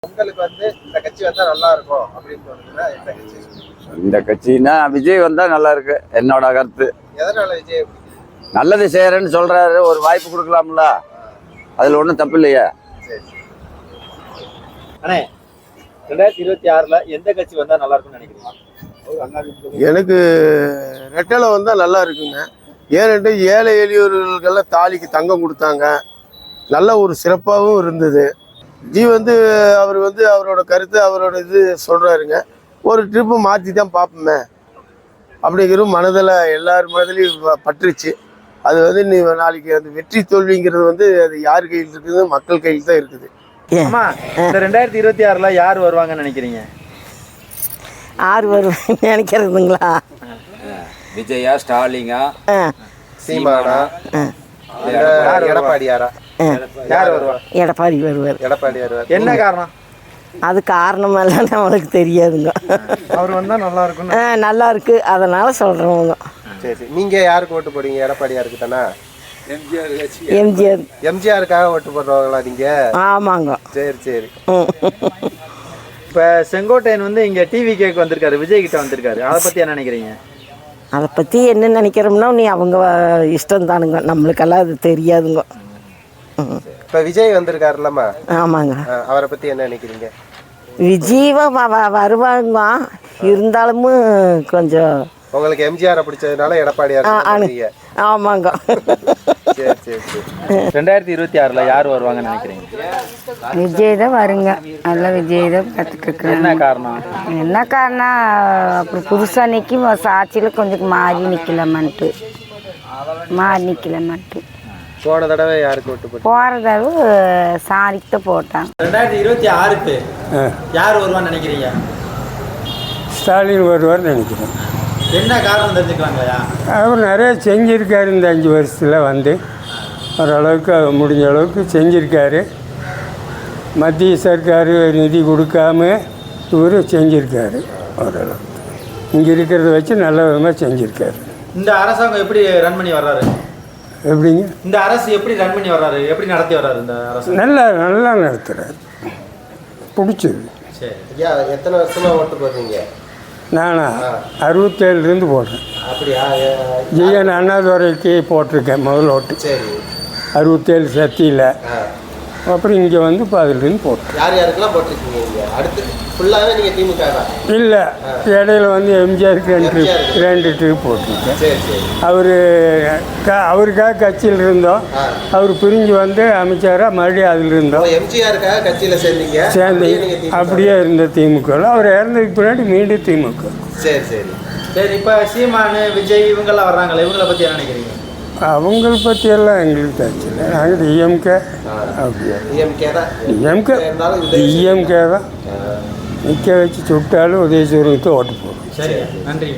உங்களுக்கு வந்து இந்த கட்சி வந்தா நல்லா இருக்கும் அப்படின்னு தோணுதுன்னா எந்த கட்சி? இந்த கட்சினா விஜய் வந்தா நல்லா இருக்கு என்னோட கருத்து. எதனால விஜய்? நல்லது செய்யறேன்னு சொல்றாரு, ஒரு வாய்ப்பு கொடுக்கலாம்ல, அதுல ஒன்றும் தப்பு இல்லையா? சரி. அண்ணே 2026ல எந்த கட்சி வந்தா நல்லா இருக்கும்னு நினைக்கிறீங்க? எனக்கு ரெட்டலை வந்தால் நல்லா இருக்குங்க. ஏன்ட்டு ஏழை எளியோர்களுக்கெல்லாம் தாலிக்கு தங்கம் கொடுத்தாங்க, நல்ல ஒரு சிறப்பாகவும் இருந்தது. அவர் அவரோட கருத்து அவரோட இது சொல்கிறாருங்க. ஒரு ட்ரிப்பு மாற்றி தான் பார்ப்போமே அப்படிங்கிற மனதில் எல்லார் மனதிலையும் பற்றுச்சு. அது நீ நாளைக்கு அந்த வெற்றி தோல்விங்கிறது அது யார் கையில் இருக்குது? மக்கள் கையில் தான் இருக்குது. ஆமா, இந்த 2026ல யார் வருவாங்கன்னு நினைக்கிறீங்க? யார் வருவாங்க நினைக்கிறதுங்களா? விஜயா, ஸ்டாலினா, சீமானா, எடப்பாடியாரா? யார் வருவா? எடப்பாடி வருவார். எடப்பாடி வருவார். என்ன காரணம்? அது காரணமெல்லாம் நம்மளுக்கு தெரியாதுங்க. அவர் வந்தா நல்லா இருக்கும். நல்லா இருக்கு, அதனால சொல்றவங்க. சரி சரி. நீங்க யாருக்கு ஓட்டு போடுறீங்க? எடப்பாடியாருக்கு தானே? எம்ஜிஆர். எம்ஜிஆருக்காக ஓட்டு போடுறவங்களா நீங்க? ஆமாங்க. சரி சரி. இப்ப செங்கோட்டையன் இங்க டிவி கேக்கு வந்திருக்காரு, விஜய் கிட்ட வந்திருக்காரு. அதை பத்தி என்ன நினைக்கிறீங்க? அதை பத்தி என்ன நினைக்கிறோம்னா, நீ அவங்க இஷ்டம் தானுங்க, நம்மளுக்கெல்லாம் அது தெரியாதுங்க. இப்ப விஜய் வந்திருக்காருல்லம்மா. ஆமாங்க. அவரை பத்தி என்ன நினைக்கிறீங்க? விஜய் வருவாங்க, இருந்தாலும் கொஞ்சம் உங்களுக்கு எம்ஜிஆர் பிடிச்சதுனால எடப்பாடியார். ஆமாங்க. சரி சரி சரி. 2026ல யார் வருவாங்கன்னு நினைக்கிறீங்க? விஜய் தான் வருங்க. நல்ல விஜய் தான் பார்த்துட்டு. என்ன காரணம்? என்ன காரணம், அப்புறம் புதுசாக நிற்கும் ஆட்சியில் கொஞ்சம் மாறி நிற்கலாமான்ட்டு. போன தடவை யாருக்கு ஓட்டு போட்டு? போகிற தடவை சாரிக்கு தான் போட்டாங்க. 2026க்கு யார் வருவான்னு நினைக்கிறீங்க? ஸ்டாலின் வருவார்னு நினைக்கிறேன். என்ன காரணம் தெரிஞ்சுக்கலாங்களா? அவர் நிறைய செஞ்சுருக்காரு. இந்த 5 வருஷத்தில் ஓரளவுக்கு முடிஞ்ச அளவுக்கு செஞ்சுருக்காரு. மத்திய சர்க்கார் நிதி கொடுக்காம இவர் செஞ்சுருக்காரு. ஓரளவுக்கு இங்கே இருக்கிறத வச்சு நல்ல விதமாக செஞ்சுருக்காரு. இந்த அரசாங்கம் எப்படி ரன் பண்ணி வர்றாரு? எப்படிங்க? இந்த அரசு எப்படி ரன் பண்ணி வர்றாரு, எப்படி நடத்தி வர்றாரு இந்த அரசு? நல்லா நடத்துகிறார், பிடிச்சது. சரி. ஐயா, எத்தனை வருஷமா ஓட்டு போடுறீங்க? நானா 67லேருந்து போடுறேன். அப்படியா? ஜிஎன் அண்ணாதுரைக்கு போட்டிருக்கேன் முதல் ஓட்டு. சரி. 67 சத்தியில். அப்புறம் இங்கே இப்போ அதுலேருந்து போட்டேன். யார் யாருக்கெல்லாம் போட்டிருக்கீங்க? இங்கே அடுத்து ஃபுல்லாகவே நீங்கள் திமுக தான்? இல்லை, இடையில எம்ஜிஆருக்கு 2 ட்ரிப் போட்டிருக்கேன். சரி சரி. அவருக்காக கட்சியில் இருந்தோம். அவர் பிரிஞ்சு அமைச்சராக மறுபடியும் அதில் இருந்தோம். எம்ஜிஆருக்காக கட்சியில் சேர்ந்து அப்படியே இருந்த திமுக. அவர் இறந்ததுக்கு பின்னாடி மீண்டும் திமுக. சரி சரி சரி. இப்போ சீமானு, விஜய் இவங்கெல்லாம் வர்றாங்களே, இவங்களை பற்றி என்ன நினைக்கிறீங்க? அவங்கள பற்றியெல்லாம் எங்களுக்கு தச்சுல. நாங்கள் டிஎம்கே. அப்படியா? டிஎம்கே தான் நிற்க வச்சு சுட்டாலும் உதயசூரனுக்கு ஓட்டு போடுவோம். சரி, நன்றி.